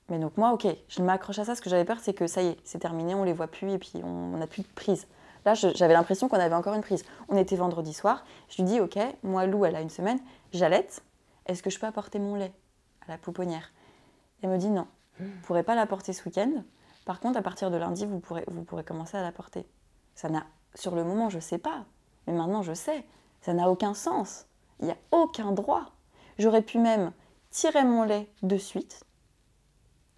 Mais donc moi, ok, je m'accroche à ça. Ce que j'avais peur, c'est que ça y est, c'est terminé, on les voit plus et puis on n'a plus de prise. Là, j'avais l'impression qu'on avait encore une prise. On était vendredi soir. Je lui dis, ok, moi, Lou, elle a 1 semaine, j'allaite. Est-ce que je peux apporter mon lait à la pouponnière? Elle me dit non, vous ne pourrez pas l'apporter ce week-end. Par contre, à partir de lundi, vous pourrez commencer à l'apporter. Sur le moment, je ne sais pas. Mais maintenant, je sais. Ça n'a aucun sens. Il n'y a aucun droit. J'aurais pu même tirer mon lait de suite.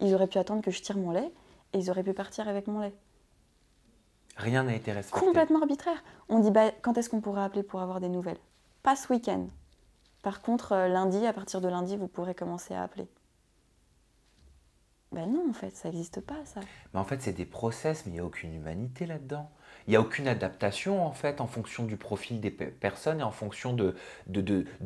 Ils auraient pu attendre que je tire mon lait et ils auraient pu partir avec mon lait. Rien n'a été respecté. Complètement arbitraire. On dit, bah, quand est-ce qu'on pourra appeler pour avoir des nouvelles? Pas ce week-end. Par contre, lundi, à partir de lundi, vous pourrez commencer à appeler. Ben non, en fait, ça n'existe pas, ça. Mais en fait, c'est des process, mais il n'y a aucune humanité là-dedans. Il n'y a aucune adaptation, en fait, en fonction du profil des personnes et en fonction de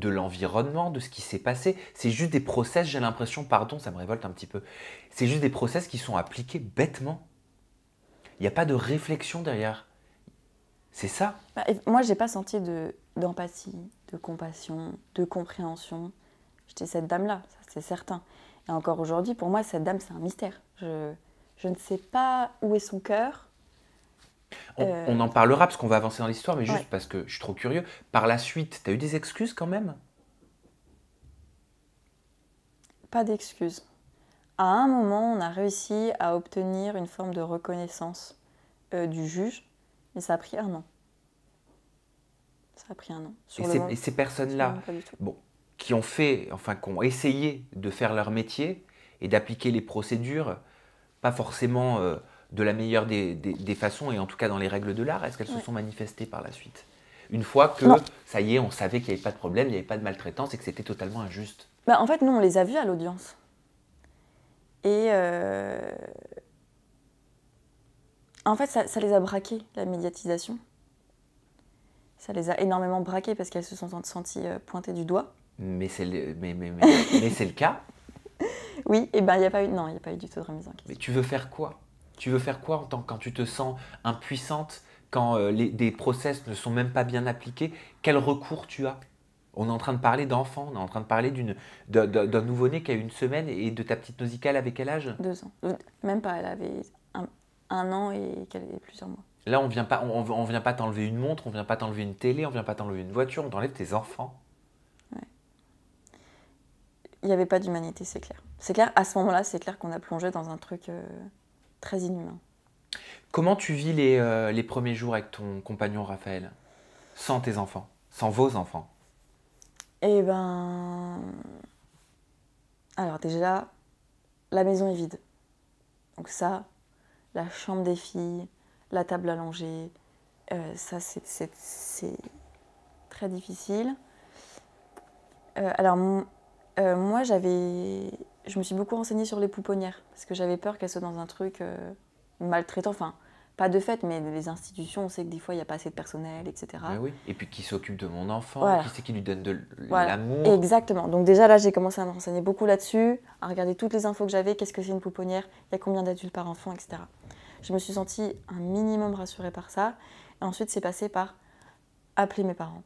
l'environnement, de ce qui s'est passé. C'est juste des process, j'ai l'impression, pardon, ça me révolte un petit peu, c'est juste des process qui sont appliqués bêtement. Il n'y a pas de réflexion derrière. C'est ça. Bah, moi, je n'ai pas senti d'empathie, de compassion, de compréhension. J'étais cette dame-là, ça, c'est certain. Et encore aujourd'hui, pour moi, cette dame, c'est un mystère. Je ne sais pas où est son cœur. On en parlera parce qu'on va avancer dans l'histoire, mais juste Ouais. parce que je suis trop curieux. Par la suite, tu as eu des excuses quand même? Pas d'excuses. À un moment, on a réussi à obtenir une forme de reconnaissance du juge, mais ça a pris 1 an. Ça a pris 1 an. Et ces personnes-là, pas du tout. bon, qui ont essayé de faire leur métier et d'appliquer les procédures, pas forcément de la meilleure des façons, et en tout cas dans les règles de l'art, est-ce qu'elles se sont manifestées par la suite? Une fois que, Non. ça y est, on savait qu'il n'y avait pas de problème, il n'y avait pas de maltraitance et que c'était totalement injuste. Bah, en fait, nous, on les a vus à l'audience. Et en fait, ça les a braqués, la médiatisation. Ça les a énormément braqués parce qu'elles se sont senties pointées du doigt. Mais c'est le cas. Oui, et ben il n'y a pas eu du tout de remise en question. Mais tu veux faire quoi? Tu veux faire quoi quand tu te sens impuissante, quand des process ne sont même pas bien appliqués? Quel recours tu as? On est en train de parler d'enfants, on est en train de parler d'un nouveau-né qui a 1 semaine, et de ta petite nausicale avec quel âge? 2 ans. Même pas, elle avait 1 an et plusieurs mois. Là, on vient pas t'enlever une montre, on vient pas t'enlever une télé, on vient pas t'enlever une voiture, on t'enlève tes enfants. Ouais. Il n'y avait pas d'humanité, c'est clair. C'est clair, à ce moment-là, c'est clair qu'on a plongé dans un truc très inhumain. Comment tu vis les premiers jours avec ton compagnon Raphaël? Sans tes enfants, sans vos enfants? Et ben... Alors déjà, la maison est vide. Donc ça, la chambre des filles, la table à langer, ça c'est très difficile. Alors moi je me suis beaucoup renseignée sur les pouponnières parce que j'avais peur qu'elles soient dans un truc maltraitant. Enfin, pas de fait, mais les institutions, on sait que des fois il n'y a pas assez de personnel, etc. Ben oui. Et puis qui s'occupe de mon enfant, Voilà. qui c'est qui lui donne de Voilà. l'amour. Exactement. Donc déjà là, j'ai commencé à me renseigner beaucoup là-dessus, à regarder toutes les infos que j'avais, qu'est-ce que c'est une pouponnière, il y a combien d'adultes par enfant, etc. Je me suis sentie un minimum rassurée par ça. Et ensuite, c'est passé par appeler mes parents,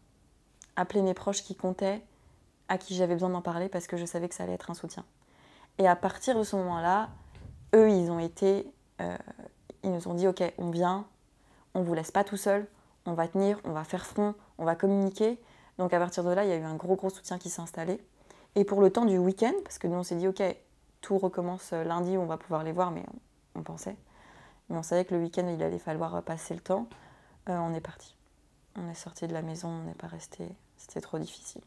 appeler mes proches qui comptaient, à qui j'avais besoin d'en parler parce que je savais que ça allait être un soutien. Et à partir de ce moment-là, eux, ils nous ont dit, ok, on vient, on vous laisse pas tout seul, on va tenir, on va faire front, on va communiquer. Donc à partir de là, il y a eu un gros soutien qui s'est installé. Et pour le temps du week-end, parce que nous on s'est dit, ok, tout recommence lundi, on va pouvoir les voir, mais on pensait. Mais on savait que le week-end, il allait falloir passer le temps. On est parti. On est sorti de la maison, on n'est pas resté. C'était trop difficile.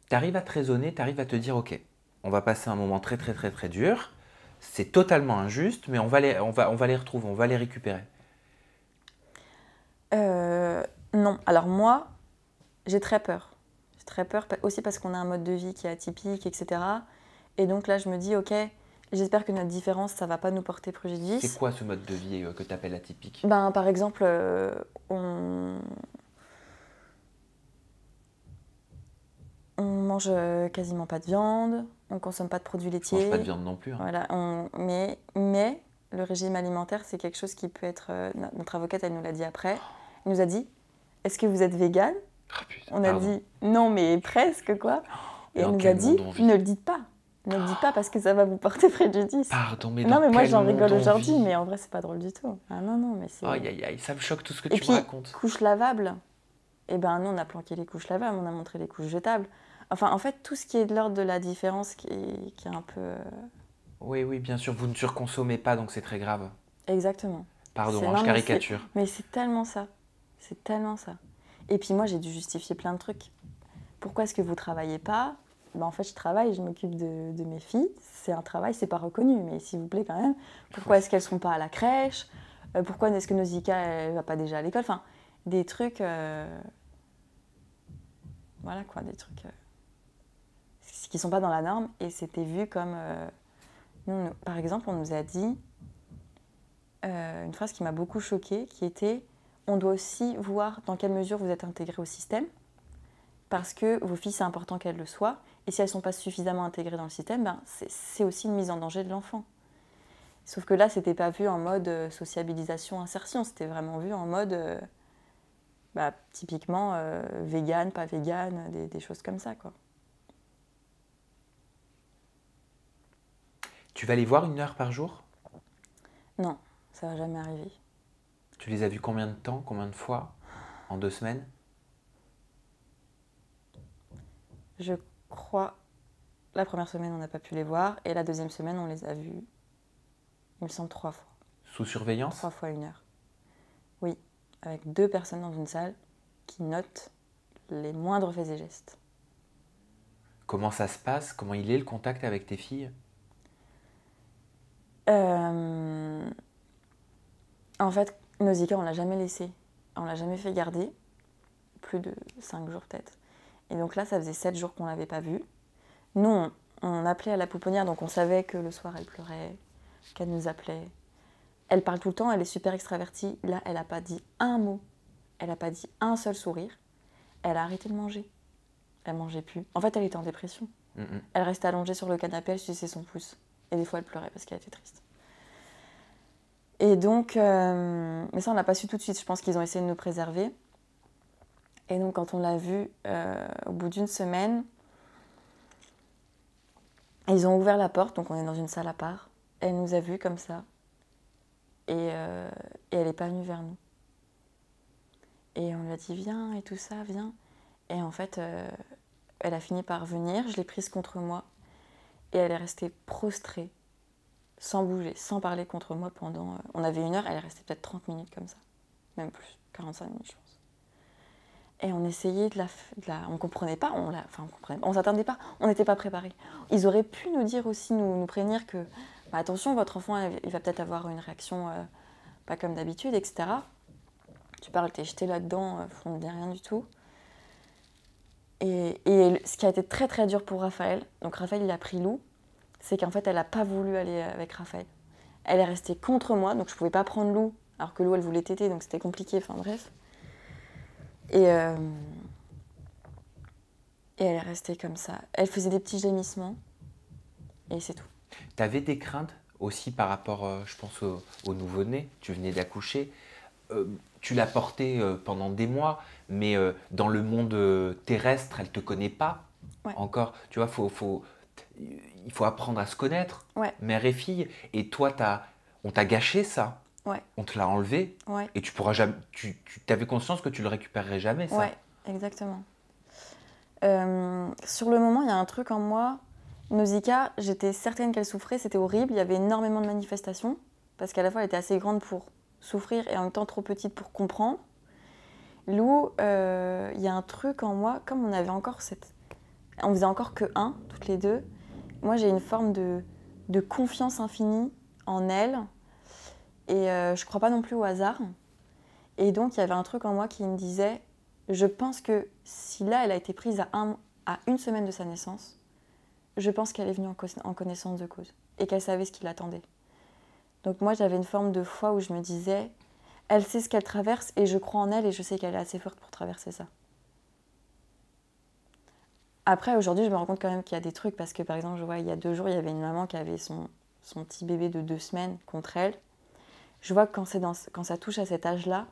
Tu arrives à te raisonner, tu arrives à te dire, ok, on va passer un moment très très très très dur, c'est totalement injuste, mais on va les retrouver, on va les récupérer. Non, alors moi, j'ai très peur. J'ai très peur aussi parce qu'on a un mode de vie qui est atypique, etc. Et donc là, je me dis, ok, j'espère que notre différence, ça ne va pas nous porter préjudice. C'est quoi ce mode de vie que tu appelles atypique? Ben, par exemple, on mange quasiment pas de viande, on consomme pas de produits Je laitiers. mange pas de viande non plus. Hein. Voilà, mais le régime alimentaire, c'est quelque chose qui peut être... notre avocate, elle nous l'a dit après. Elle nous a dit, est-ce que vous êtes végane? Oh, putain, On a dit, non, mais presque, quoi. Et elle nous a dit, ne le dites pas. Ne le dites pas parce que ça va vous porter préjudice. Pardon, mais non, mais moi, j'en quel rigole monde aujourd'hui, on vit? mais en vrai, c'est pas drôle du tout. Ah non, non, mais c'est... Aïe, aïe, aïe, ça me choque tout ce que Et tu puis, me racontes. couches lavables. Eh ben, nous, on a planqué les couches lavables, on a montré les couches jetables. Enfin, en fait, tout ce qui est de l'ordre de la différence qui est un peu... Oui, oui, bien sûr, vous ne surconsommez pas, donc c'est très grave. Exactement. Pardon, C'est- hein, non, je mais caricature. Mais c'est tellement ça. C'est tellement ça. Et puis moi, j'ai dû justifier plein de trucs. Pourquoi est-ce que vous travaillez pas? Ben, en fait, je travaille, je m'occupe de mes filles. C'est un travail, c'est pas reconnu, mais s'il vous plaît quand même. Pourquoi est-ce qu'elles sont pas à la crèche? Pourquoi est-ce que Nausicaa, elle va pas déjà à l'école? Enfin, des trucs... Voilà quoi, des trucs qui sont pas dans la norme. Et c'était vu comme... par exemple, on nous a dit une phrase qui m'a beaucoup choquée, qui était « On doit aussi voir dans quelle mesure vous êtes intégrés au système, parce que vos filles, c'est important qu'elles le soient, et si elles ne sont pas suffisamment intégrées dans le système, ben, c'est aussi une mise en danger de l'enfant. » Sauf que là, c'était pas vu en mode sociabilisation, insertion, c'était vraiment vu en mode typiquement vegan, pas vegan, des choses comme ça, quoi. Tu vas les voir 1 heure par jour? Non, ça va jamais arriver. Tu les as vus combien de temps, combien de fois? En 2 semaines? Je crois, la première semaine, on n'a pas pu les voir, et la deuxième semaine, on les a vus, il me semble, 3 fois. Sous surveillance? 3 fois 1 heure. Oui, avec 2 personnes dans une salle qui notent les moindres faits et gestes. Comment ça se passe? Comment il est le contact avec tes filles? En fait, Nausicaa, on l'a jamais laissé. On l'a jamais fait garder. Plus de 5 jours peut-être. Et donc là, ça faisait 7 jours qu'on l'avait pas vue. Nous, on appelait à la pouponnière, donc on savait que le soir, elle pleurait, qu'elle nous appelait. Elle parle tout le temps, elle est super extravertie. Là, elle n'a pas dit un mot. Elle n'a pas dit un seul sourire. Elle a arrêté de manger. Elle mangeait plus. En fait, elle était en dépression. Elle restait allongée sur le canapé, elle suçait son pouce. Et des fois, elle pleurait parce qu'elle était triste. Et donc, mais ça, on l'a pas su tout de suite. Je pense qu'ils ont essayé de nous préserver. Et donc, quand on l'a vue, au bout d'1 semaine, ils ont ouvert la porte. Donc, on est dans une salle à part. Elle nous a vus comme ça. Et elle n'est pas venue vers nous. Et on lui a dit, viens, et tout ça, viens. Et en fait, elle a fini par venir. Je l'ai prise contre moi. Et elle est restée prostrée, sans bouger, sans parler contre moi pendant... on avait 1 heure, elle est restée peut-être 30 minutes comme ça. Même plus, 45 minutes, je pense. Et on essayait on comprenait pas, on s'attendait pas, on n'était pas préparés. Ils auraient pu nous dire aussi, nous prévenir que, bah, attention, votre enfant, il va peut-être avoir une réaction pas comme d'habitude, etc. Tu parles, t'es jeté là-dedans, on ne dit rien du tout. Et ce qui a été très très dur pour Raphaël, donc Raphaël il a pris Lou, c'est qu'en fait elle n'a pas voulu aller avec Raphaël. Elle est restée contre moi, donc je ne pouvais pas prendre Lou, alors que Lou elle voulait téter, donc c'était compliqué, enfin bref. Et elle est restée comme ça. Elle faisait des petits gémissements, et c'est tout. Tu avais des craintes aussi par rapport, je pense, au nouveau-né. Tu venais d'accoucher. Tu l'as porté pendant des mois, mais dans le monde terrestre, elle ne te connaît pas encore. Tu vois, il faut apprendre à se connaître, mère et fille. Et toi, on t'a gâché ça. On te l'a enlevé. Et tu pourras jamais. Tu avais conscience que tu le récupérerais jamais, ça. Ouais, exactement. Sur le moment, il y a un truc en moi. Nausicaa, j'étais certaine qu'elle souffrait, c'était horrible. Il y avait énormément de manifestations, parce qu'à la fois, elle était assez grande pour souffrir et en même temps trop petite pour comprendre. Lou, il y a un truc en moi, comme on avait encore on faisait encore que un, toutes les deux. Moi, j'ai une forme de confiance infinie en elle. Et je crois pas non plus au hasard. Et donc, il y avait un truc en moi qui me disait, je pense que si là, elle a été prise à une semaine de sa naissance, je pense qu'elle est venue en connaissance de cause et qu'elle savait ce qui l'attendait. Donc moi, j'avais une forme de foi où je me disais, elle sait ce qu'elle traverse et je crois en elle et je sais qu'elle est assez forte pour traverser ça. Après, aujourd'hui, je me rends compte quand même qu'il y a des trucs parce que, par exemple, je vois, il y a 2 jours, il y avait une maman qui avait son petit bébé de 2 semaines contre elle. Je vois que quand ça touche à cet âge-là,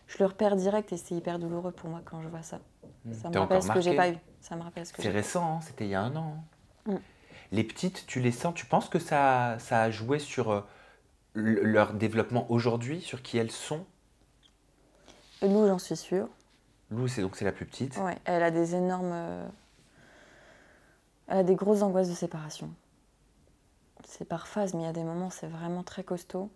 je le repère direct et c'est hyper douloureux pour moi quand je vois ça. Ça me rappelle ce que j'ai pas eu. C'est récent, hein, c'était il y a 1 an. Les petites, tu les sens, tu penses que ça a joué sur leur développement aujourd'hui, sur qui elles sont? Lou, j'en suis sûre. Lou, c'est la plus petite. Ouais, elle a des énormes... Elle a des grosses angoisses de séparation. C'est par phase, mais il y a des moments, c'est vraiment très costaud.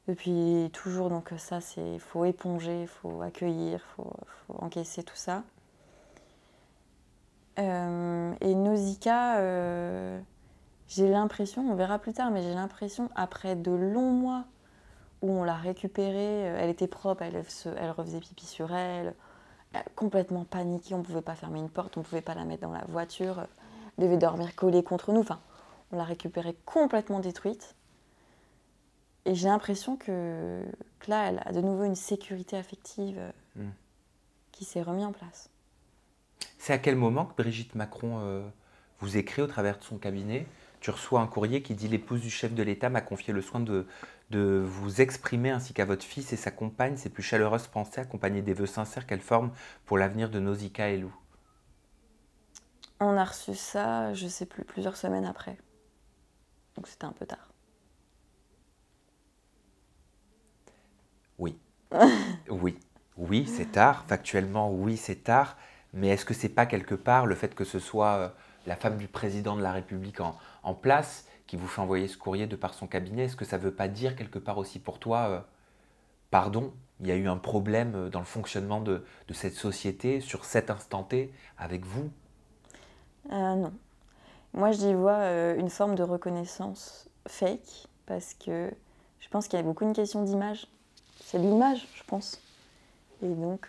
Depuis toujours, donc ça, il faut éponger, il faut accueillir, il faut encaisser tout ça. Et Nausicaa, j'ai l'impression, on verra plus tard, mais j'ai l'impression, après de longs mois où on l'a récupérée, elle était propre, elle refaisait pipi sur elle, complètement paniquée, on ne pouvait pas fermer une porte, on ne pouvait pas la mettre dans la voiture, elle devait dormir collée contre nous, enfin, on l'a récupérée complètement détruite. Et j'ai l'impression que là, elle a de nouveau une sécurité affective qui s'est remise en place. C'est à quel moment que Brigitte Macron vous écrit au travers de son cabinet? Tu reçois un courrier qui dit « L'épouse du chef de l'État m'a confié le soin de vous exprimer ainsi qu'à votre fils et sa compagne ses plus chaleureuses pensées accompagnées des vœux sincères qu'elle forme pour l'avenir de Nausicaa et Lou. » On a reçu ça, je sais plus, plusieurs semaines après. Donc c'était un peu tard. Oui. Oui, c'est tard. Factuellement, oui, c'est tard. Mais est-ce que c'est pas quelque part le fait que ce soit la femme du président de la République en place qui vous fait envoyer ce courrier de par son cabinet? Est-ce que ça ne veut pas dire quelque part aussi pour toi, pardon, il y a eu un problème dans le fonctionnement de cette société sur cet instant T avec vous? Non. Moi, j'y vois une forme de reconnaissance fake parce que je pense qu'il y a beaucoup une question d'image. C'est l'image, je pense. Et donc,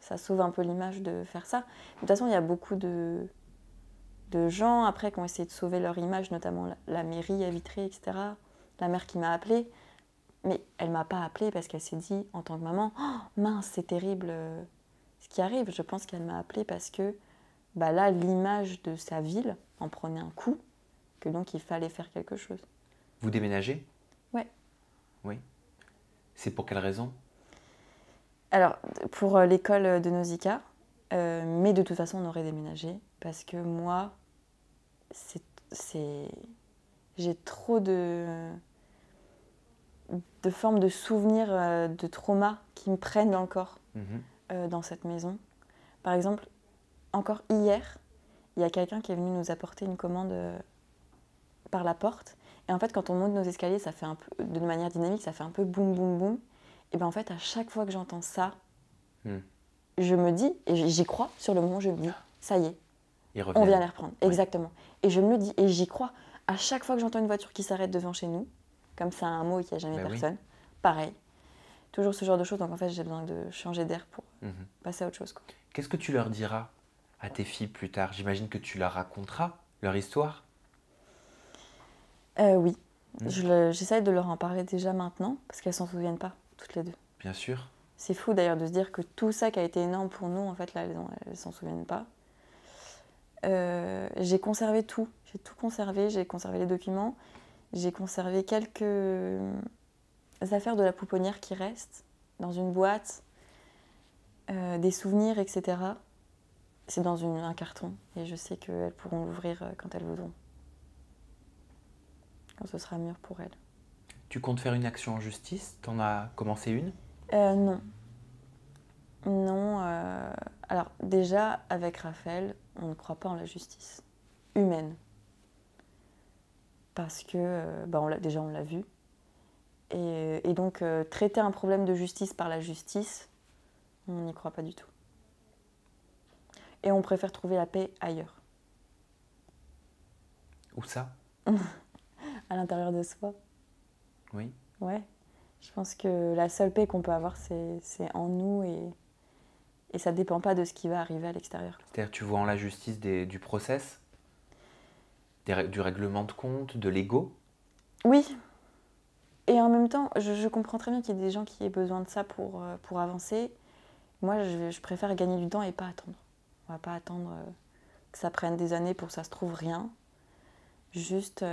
ça sauve un peu l'image de faire ça. De toute façon, il y a beaucoup de gens, après, qui ont essayé de sauver leur image, notamment la mairie à Vitré, etc. La mère qui m'a appelée. Mais elle ne m'a pas appelée parce qu'elle s'est dit, en tant que maman, oh, mince, c'est terrible ce qui arrive. Je pense qu'elle m'a appelée parce que bah là, l'image de sa ville en prenait un coup, que donc il fallait faire quelque chose. Vous déménagez? Ouais. Oui. C'est pour quelle raison? Alors, pour l'école de Nausicaa, mais de toute façon, on aurait déménagé parce que moi, j'ai trop de formes de souvenirs de trauma qui me prennent dans le corps dans cette maison. Par exemple, encore hier, il y a quelqu'un qui est venu nous apporter une commande par la porte. Et en fait, quand on monte nos escaliers, ça fait un peu, de manière dynamique, ça fait un peu boum, boum, boum. Et bien en fait, à chaque fois que j'entends ça, Je me dis, et j'y crois, sur le moment, je me dis, ça y est, Ils on reviennent. vient les reprendre. Ouais. Exactement. Et je me le dis, et j'y crois. À chaque fois que j'entends une voiture qui s'arrête devant chez nous, comme c'est un mot et qu'il n'y a jamais Bah oui. personne, pareil. Toujours ce genre de choses. Donc en fait, j'ai besoin de changer d'air pour Mhm. passer à autre chose, quoi. Qu'est-ce que tu leur diras à tes filles plus tard? J'imagine que tu leur raconteras leur histoire. Oui. Mm. J'essaye de leur en parler déjà maintenant, parce qu'elles s'en souviennent pas, toutes les deux. Bien sûr. C'est fou d'ailleurs de se dire que tout ça qui a été énorme pour nous, en fait, là, elles s'en souviennent pas. J'ai conservé tout. J'ai tout conservé. J'ai conservé les documents. J'ai conservé quelques affaires de la pouponnière qui restent dans une boîte, des souvenirs, etc. C'est dans un carton. Et je sais qu'elles pourront l'ouvrir quand elles voudront. Quand ce sera mûr pour elles. Tu comptes faire une action en justice? T'en as commencé une? Non. Non. Alors déjà, avec Raphaël, on ne croit pas en la justice humaine. Parce que, déjà, on l'a vu. Et donc, traiter un problème de justice par la justice, on n'y croit pas du tout. Et on préfère trouver la paix ailleurs, Où ça? à l'intérieur de soi. Oui. Ouais. Je pense que la seule paix qu'on peut avoir, c'est en nous et ça ne dépend pas de ce qui va arriver à l'extérieur. C'est-à-dire, tu vois en la justice du process, du règlement de compte, de l'ego? Oui. Et en même temps, je comprends très bien qu'il y ait des gens qui aient besoin de ça pour avancer. Moi, je préfère gagner du temps et pas attendre. On va pas attendre que ça prenne des années pour que ça se trouve rien. Juste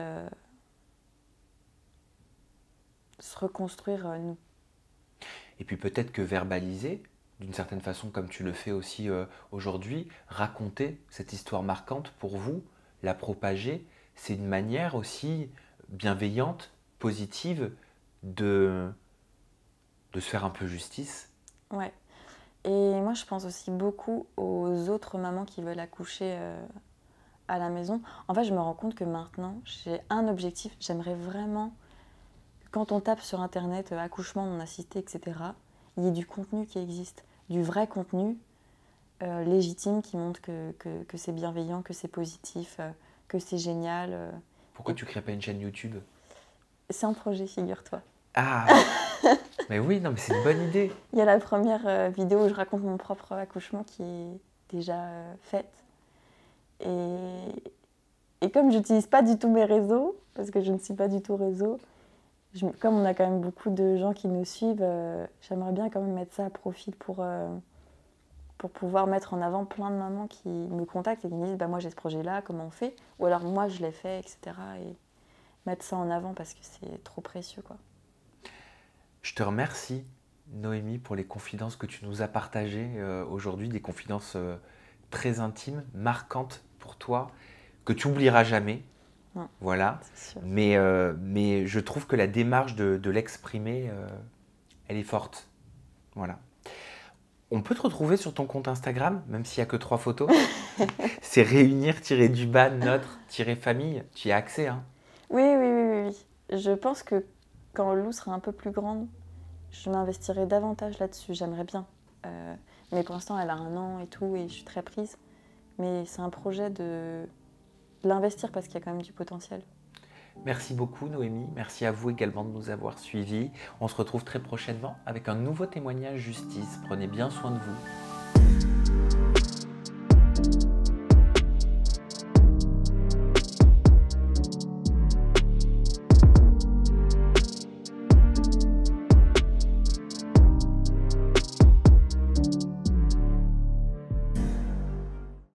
se reconstruire nous. Et puis peut-être que verbaliser, d'une certaine façon comme tu le fais aussi aujourd'hui, raconter cette histoire marquante pour vous, la propager, c'est une manière aussi bienveillante, positive de se faire un peu justice. Ouais. Et moi, je pense aussi beaucoup aux autres mamans qui veulent accoucher à la maison. En fait, je me rends compte que maintenant, j'ai un objectif. J'aimerais vraiment que quand on tape sur Internet accouchement non assisté, etc., il y ait du contenu qui existe, du vrai contenu légitime qui montre que c'est bienveillant, que c'est positif, que c'est génial. Pourquoi tu ne crées pas une chaîne YouTube? C'est un projet, figure-toi. Ah mais oui, non, mais c'est une bonne idée. Il y a la première vidéo où je raconte mon propre accouchement qui est déjà faite. Et comme je n'utilise pas du tout mes réseaux, parce que je ne suis pas du tout réseau, comme on a quand même beaucoup de gens qui nous suivent, j'aimerais bien quand même mettre ça à profit pour pouvoir mettre en avant plein de mamans qui me contactent et qui me disent moi j'ai ce projet-là, comment on fait? Ou alors moi je l'ai fait, etc. Et mettre ça en avant parce que c'est trop précieux, quoi. Je te remercie, Noémie, pour les confidences que tu nous as partagées aujourd'hui, des confidences très intimes, marquantes pour toi, que tu n'oublieras jamais. Non, voilà. c'est sûr. Mais je trouve que la démarche de l'exprimer, elle est forte. Voilà. On peut te retrouver sur ton compte Instagram, même s'il n'y a que 3 photos. C'est réunir-du-bas notre-famille. Tu y as accès, hein? Oui. Je pense que quand Lou sera un peu plus grande, je m'investirai davantage là-dessus. J'aimerais bien. Mais pour l'instant, elle a 1 an et tout, et je suis très prise. Mais c'est un projet de l'investir parce qu'il y a quand même du potentiel. Merci beaucoup, Noémie. Merci à vous également de nous avoir suivis. On se retrouve très prochainement avec un nouveau témoignage justice. Prenez bien soin de vous.